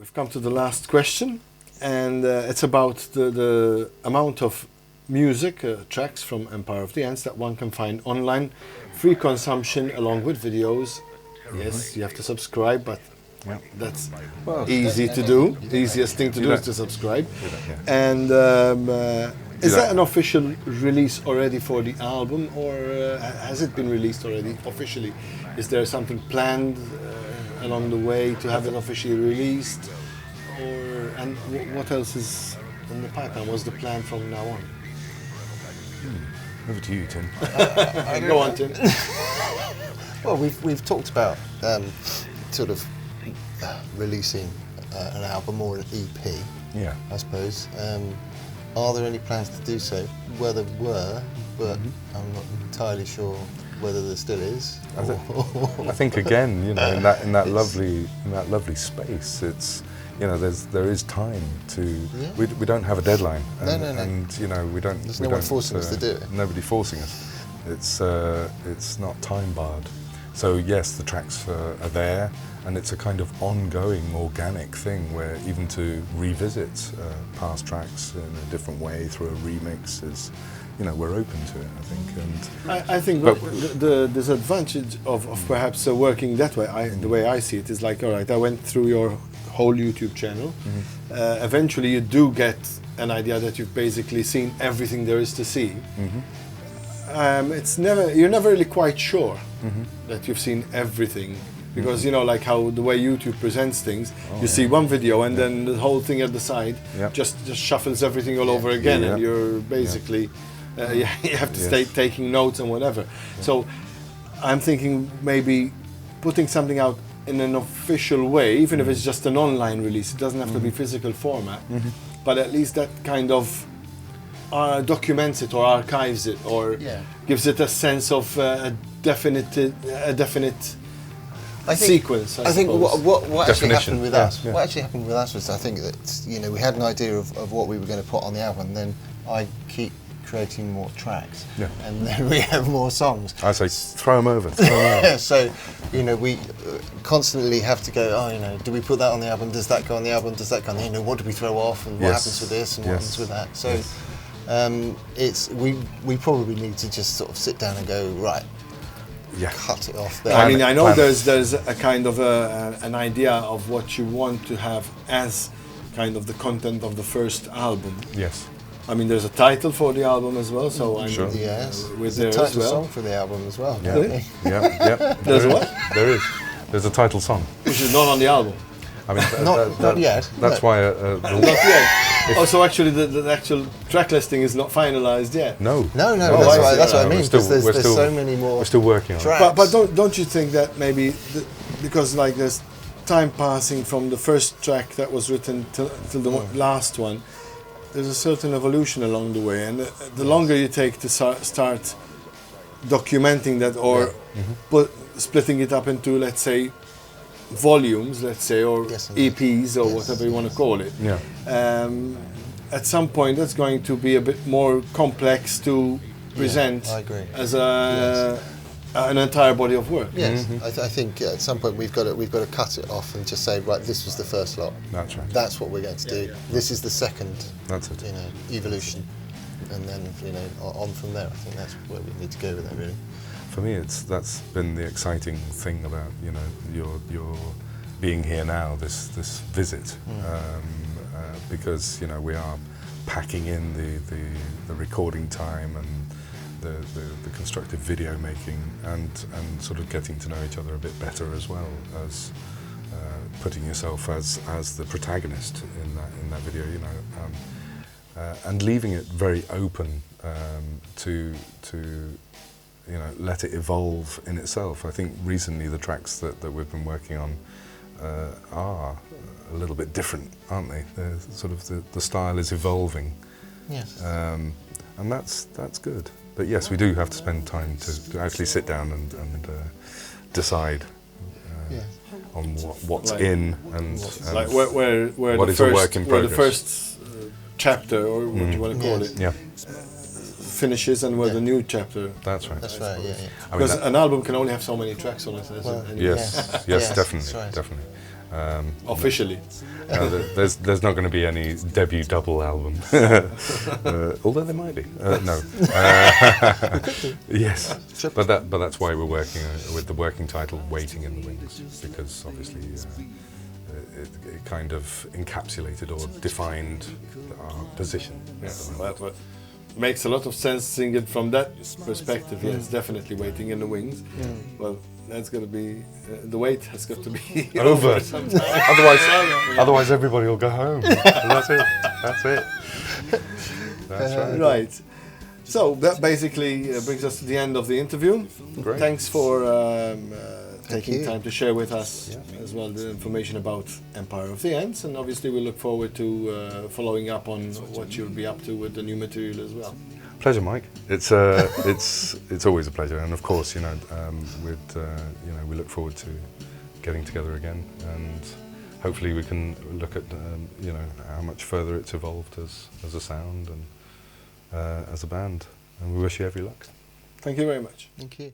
we've come to the last question, and it's about the amount of music tracks from Empire of the Ants that one can find online, free consumption along with videos. Yes, you have to subscribe, but that's easy to do. The easiest thing to do is to subscribe. And is that an official release already for the album, or has it been released already officially? Is there something planned along the way to have it officially released? And what else is in the pipeline? What's the plan from now on? Over to you, Tim. Go on, Tim. Well, we've talked about sort of releasing an album or an EP. Yeah. I suppose. Are there any plans to do so? Well, there were, but I'm not entirely sure whether there still is. I think again, you know, in that lovely space, it's, you know, there is time to. Yeah. We don't have a deadline, and you know, we don't. There's no one forcing us to do it. Nobody forcing us. It's not time barred. So yes, the tracks are there, and it's a kind of ongoing, organic thing where even to revisit past tracks in a different way through a remix is, you know, we're open to it, I think. And I think the disadvantage of perhaps working that way, the way I see it, is like, all right, I went through your whole YouTube channel. Eventually you do get an idea that you've basically seen everything there is to see. You're never really quite sure that you've seen everything, because you know, like how the way YouTube presents things, you see one video and then the whole thing at the side just shuffles everything all over again, and you're basically you have to stay taking notes and whatever. So I'm thinking maybe putting something out in an official way, even if it's just an online release. It doesn't have to be physical format, but at least that kind of documents it or archives it, or gives it a sense of a definite sequence. I think what actually happened with us. What actually happened with us was, I think that, you know, we had an idea of what we were going to put on the album, and then I keep creating more tracks, and then we have more songs. I say throw them over. So, you know, we constantly have to go, oh, you know, do we put that on the album? Does that go on the album? Does that go on the, you know, what do we throw off, and what happens with this, and what happens with that? So we probably need to just sort of sit down and go, right, cut it off there. I mean, I know there's a kind of an idea of what you want to have as kind of the content of the first album. Yes. I mean, there's a title for the album as well, so I'm sure. Yes, with there's a title song for the album as well. Yeah. There's what? There is. There's a title song, which is not on the album. I mean, not yet. That's why. Not yet. Oh, so actually, the actual track listing is not finalized yet. No. That's what I mean. There's so many more. We're still working on tracks. it. But don't you think that maybe because like there's time passing from the first track that was written till the last one, there's a certain evolution along the way, and the longer you take to start documenting that, or splitting it up into, let's say, volumes, let's say, or EPs, or whatever you want to call it. At some point, that's going to be a bit more complex to present as an entire body of work. Yes, I think at some point we've got to cut it off and just say, right, this was the first lot. That's right. That's what we're going to do. This is the second. That's it. You know, evolution, and then, you know, on from there. I think that's where we need to go with that, really. For me, that's been the exciting thing about, you know, your being here now, this visit, because, you know, we are packing in the recording time and the constructive video making, and sort of getting to know each other a bit better, as well as putting yourself as the protagonist in that video, you know, and leaving it very open to you know, let it evolve in itself. I think recently the tracks that we've been working on are a little bit different, aren't they? Sort of the style is evolving. Yes. And that's good. But yes, we do have to spend time to actually sit down and decide on what's in, and like where what is a work in progress. Where the first chapter, or what you want to call it, finishes, and where the new chapter. That's right. That's right. Yeah. Because an album can only have so many tracks on it. Yes, definitely. Officially. There's not going to be any debut double album, although there might be. No. Yes, but that's why we're working with the working title "Waiting in the Wings," because obviously it kind of encapsulated or defined our position. That makes a lot of sense seeing it from that perspective. Yes, definitely "Waiting in the Wings." Well, that's going to be the wait has got to be over. Otherwise, everybody will go home. That's it. That's it. That's right. Right. So that basically brings us to the end of the interview. Great. Thanks for taking time to share with us as well the information about Empire of the Ants, and obviously we look forward to following up on what you'll be up to with the new material as well. Pleasure, Mike. It's always a pleasure, and of course, we look forward to getting together again, and hopefully we can look at how much further it's evolved as a sound and as a band. And we wish you every luck. Thank you very much. Thank you.